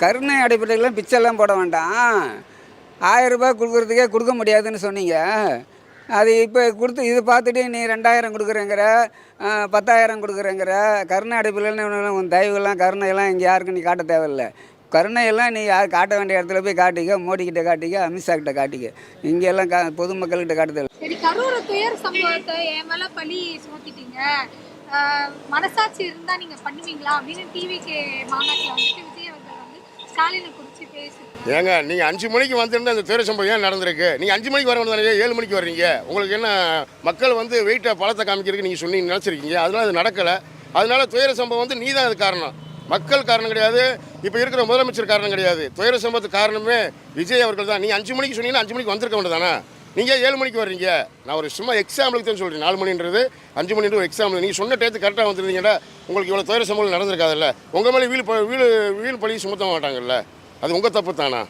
கருணை அடிப்படையில் பிச்சைலாம் போட வேண்டாம். 1000 ரூபாய் கொடுக்குறதுக்கே கொடுக்க முடியாதுன்னு சொன்னீங்க. அது இப்போ கொடுத்து இது பார்த்துட்டு நீ 2000 கொடுக்குறேங்கிற, 10,000 கொடுக்குறேங்கிற. கருணை அடிப்படையில் உன் தயவுலாம் கருணையெல்லாம் இங்கே யாருக்கும் நீ காட்ட தேவையில்ல. கருணையெல்லாம் நீ யார் காட்ட வேண்டிய இடத்துல போய் காட்டிக்க. மோடிக்கிட்ட காட்டிக்க, அமித்ஷா கிட்ட காட்டிக்க. இங்கெல்லாம் பொதுமக்கள்கிட்ட காட்ட தேவை. சரி, கரூர் துயர் சம்பவத்தை என் மேல பழி சுமத்திட்டீங்க, மனசாட்சி இருந்தா நீங்க பண்ணுவீங்களா அப்படின்னு டிவிக்கு மாநாட்டில் வந்துட்டு விஜய் அவர்கள் வந்து ஸ்டாலினை குறித்து பேசி. ஏங்க நீங்கள் 5 மணிக்கு வந்துருந்தா அந்த துயர சம்பவம் ஏன் நடந்திருக்கு? நீங்கள் 5 மணிக்கு வர வேண்டியதானே, 7 மணிக்கு வர்றீங்க. உங்களுக்கு என்ன மக்கள் வந்து வெயிட்டை பழத்தை காமிக்கிறதுக்கு நீங்கள் சொன்னீங்க நினச்சிருக்கீங்க. அதனால அது நடக்கலை. அதனால துயர சம்பவம் வந்து நீ தான் அது காரணம். மக்கள் காரணம் கிடையாது, இப்போ இருக்கிற முதலமைச்சர் காரணம் கிடையாது. துயர சம்பவத்துக்கு காரணமே விஜய் அவர்கள் தான். நீங்கள் 5 மணிக்கு சொன்னீங்கன்னா 5 மணிக்கு வந்திருக்க வேண்டியதானே. நீங்கள் 7 மணிக்கு வர்றீங்க. நான் ஒரு சும்மா எக்ஸாம்பிளுக்கு தான் சொல்கிறேன். 4 மணின்றது 5 மணின்றது ஒரு எக்ஸாம்பிள். நீங்கள் சொன்ன டேத்து கரெக்டாக வந்துருந்தீங்கன்னா உங்களுக்கு இவ்வளோ துயர சம்பவம் நடந்திருக்காதுல்ல. உங்கள் மேலே வீல் பழி சுமத்த மாட்டாங்கல்ல. அது உங்கள் தப்பு தானா?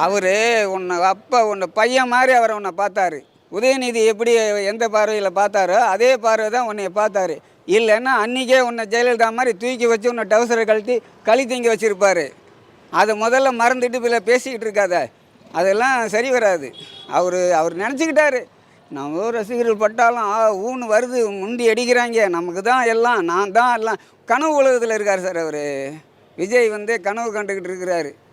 அவர் உன்னை பையன் மாதிரி அவரை உன்னை பார்த்தாரு. உதயநிதி எப்படி எந்த பார்வையில் பார்த்தாரோ அதே பார்வை தான் உன்னைய பார்த்தாரு. இல்லைன்னா அன்றைக்கே உன்னை ஜெயலலிதா மாதிரி தூக்கி வச்சு உன்னை டவுசரை களி தீங்கி வச்சுருப்பார். அதை முதல்ல மறந்துட்டு இப்போ பேசிக்கிட்டு இருக்காத. அதெல்லாம் சரி வராது. அவர் நினச்சிக்கிட்டாரு நம்ம ரசிகர்கள் பட்டாலும் ஊன்னு வருது, முண்டி அடிக்கிறாங்க, நமக்கு தான் எல்லாம், நான் தான் எல்லாம். கனவு உலகத்தில் இருக்கார் சார் அவர். விஜய் வந்து கனவு கண்டுக்கிட்டு இருக்கிறாரு.